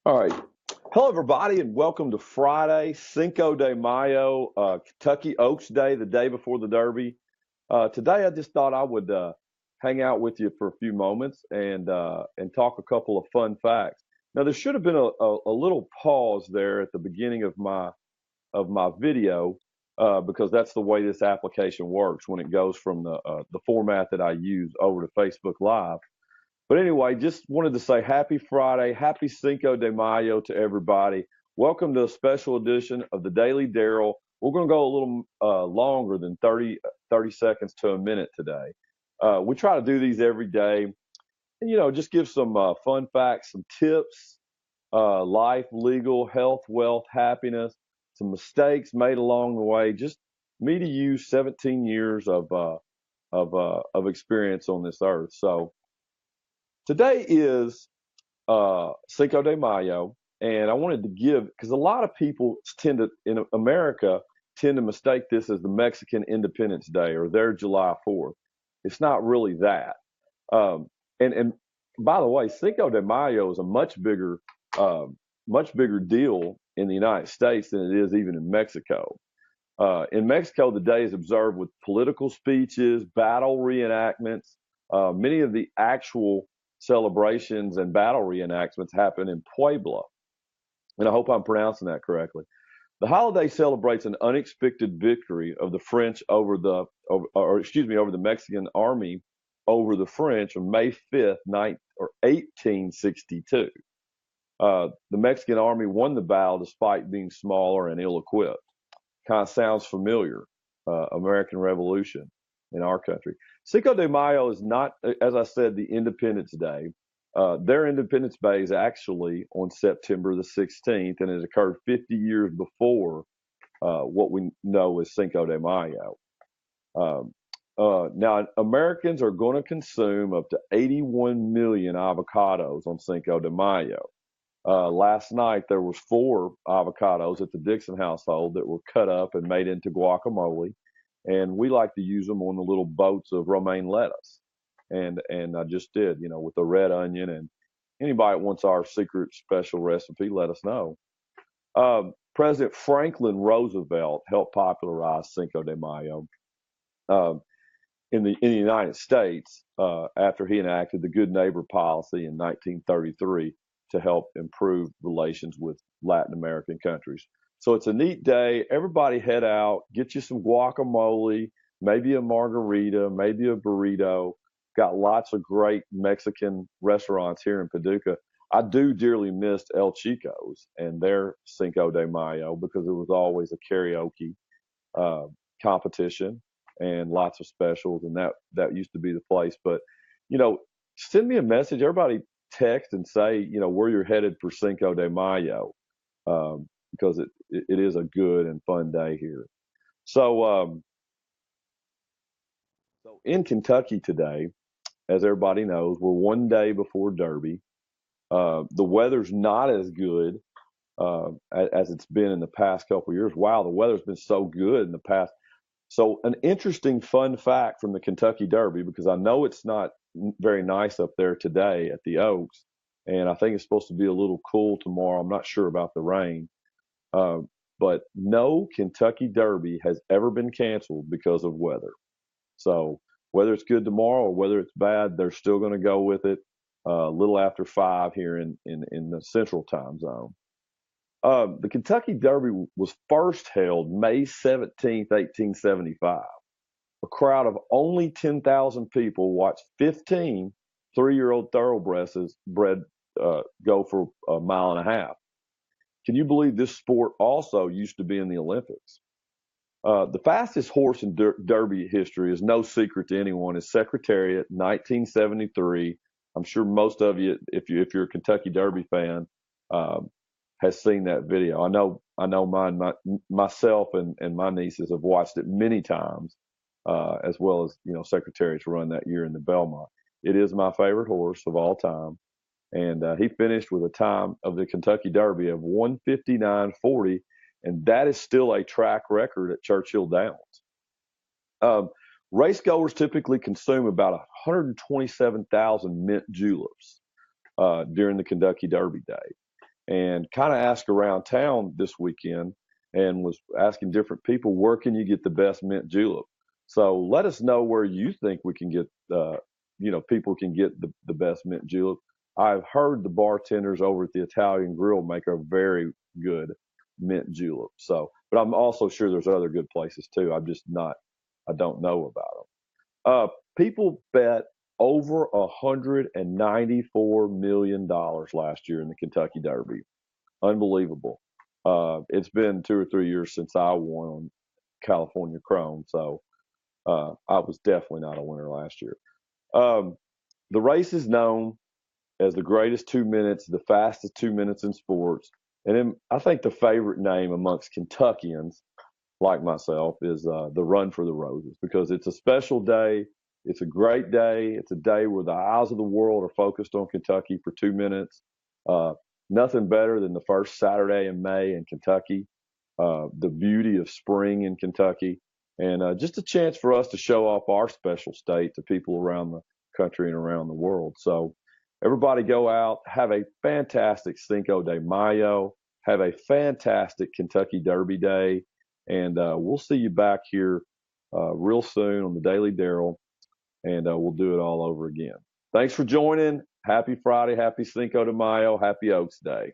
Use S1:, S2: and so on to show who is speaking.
S1: All right. Hello, everybody, and welcome to Friday, Cinco de Mayo, Kentucky Oaks Day, the day before the Derby. Today, I just thought I would hang out with you for a few moments and talk a couple of fun facts. Now, there should have been a little pause there at the beginning of my video because that's the way this application works when it goes from the format that I use over to Facebook Live. But anyway, just wanted to say happy Friday, happy Cinco de Mayo to everybody. Welcome to a special edition of the Daily Daryl. We're going to go a little longer than 30 seconds to a minute today. We try to do these every day and, just give some fun facts, some tips, life, legal, health, wealth, happiness, some mistakes made along the way. Just me to you, 17 years of experience on this earth. So, today is Cinco de Mayo, and I wanted to give because a lot of people in America tend to mistake this as the Mexican Independence Day or their July 4th. It's not really that. And by the way, Cinco de Mayo is a much bigger deal in the United States than it is even in Mexico. In Mexico, the day is observed with political speeches, battle reenactments. Many of the actual celebrations and battle reenactments happen in Puebla. And I hope I'm pronouncing that correctly. The holiday celebrates an unexpected victory of the French over the Mexican army over the French on May 5th, 1862. The Mexican army won the battle despite being smaller and ill-equipped. Kind of sounds familiar, American Revolution in our country. Cinco de Mayo is not, as I said, the Independence Day. Their Independence Day is actually on September the 16th, and it occurred 50 years before what we know as Cinco de Mayo. Now, Americans are going to consume up to 81 million avocados on Cinco de Mayo. Last night, there was 4 avocados at the Dixon household that were cut up and made into guacamole. And we like to use them on the little boats of romaine lettuce. And I just did, with the red onion. And anybody that wants our secret special recipe, let us know. President Franklin Roosevelt helped popularize Cinco de Mayo in the United States after he enacted the Good Neighbor policy in 1933 to help improve relations with Latin American countries. So it's a neat day. Everybody head out, get you some guacamole, maybe a margarita, maybe a burrito. Got lots of great Mexican restaurants here in Paducah. I do dearly miss El Chico's and their Cinco de Mayo because it was always a karaoke competition and lots of specials, and that used to be the place. But, send me a message. Everybody text and say, where you're headed for Cinco de Mayo. Because it is a good and fun day here. So in Kentucky today, as everybody knows, we're one day before Derby. The weather's not as good as it's been in the past couple of years. Wow, the weather's been so good in the past. So an interesting fun fact from the Kentucky Derby, because I know it's not very nice up there today at the Oaks, and I think it's supposed to be a little cool tomorrow. I'm not sure about the rain. But no Kentucky Derby has ever been canceled because of weather. So whether it's good tomorrow or whether it's bad, they're still going to go with it a little after 5 here in the Central Time Zone. The Kentucky Derby was first held May 17th, 1875. A crowd of only 10,000 people watched 15 3-year-old thoroughbreds go for a mile and a half. Can you believe this sport also used to be in the Olympics? The fastest horse in Derby history is no secret to anyone. Is Secretariat, 1973. I'm sure most of you, if you're a Kentucky Derby fan, has seen that video. I know myself and my nieces have watched it many times, as well as Secretariat's run that year in the Belmont. It is my favorite horse of all time. And he finished with a time of the Kentucky Derby of 1:59:40, and that is still a track record at Churchill Downs. Racegoers typically consume about 127,000 mint juleps during the Kentucky Derby day. and kind of asked around town this weekend and was asking different people, where can you get the best mint julep? So let us know where you think we can get, people can get the best mint julep. I've heard the bartenders over at the Italian Grill make a very good mint julep. So, but I'm also sure there's other good places too. I don't know about them. People bet over $194 million last year in the Kentucky Derby. Unbelievable. It's been 2 or 3 years since I won on California Chrome, so I was definitely not a winner last year. The race is known as the greatest 2 minutes, the fastest 2 minutes in sports. And then I think the favorite name amongst Kentuckians like myself is the Run for the Roses, because it's a special day. It's a great day. It's a day where the eyes of the world are focused on Kentucky for 2 minutes. Nothing better than the first Saturday in May in Kentucky, the beauty of spring in Kentucky, and just a chance for us to show off our special state to people around the country and around the world. So everybody go out, have a fantastic Cinco de Mayo, have a fantastic Kentucky Derby Day, and we'll see you back here real soon on the Daily Daryl, and we'll do it all over again. Thanks for joining. Happy Friday, happy Cinco de Mayo, happy Oaks Day.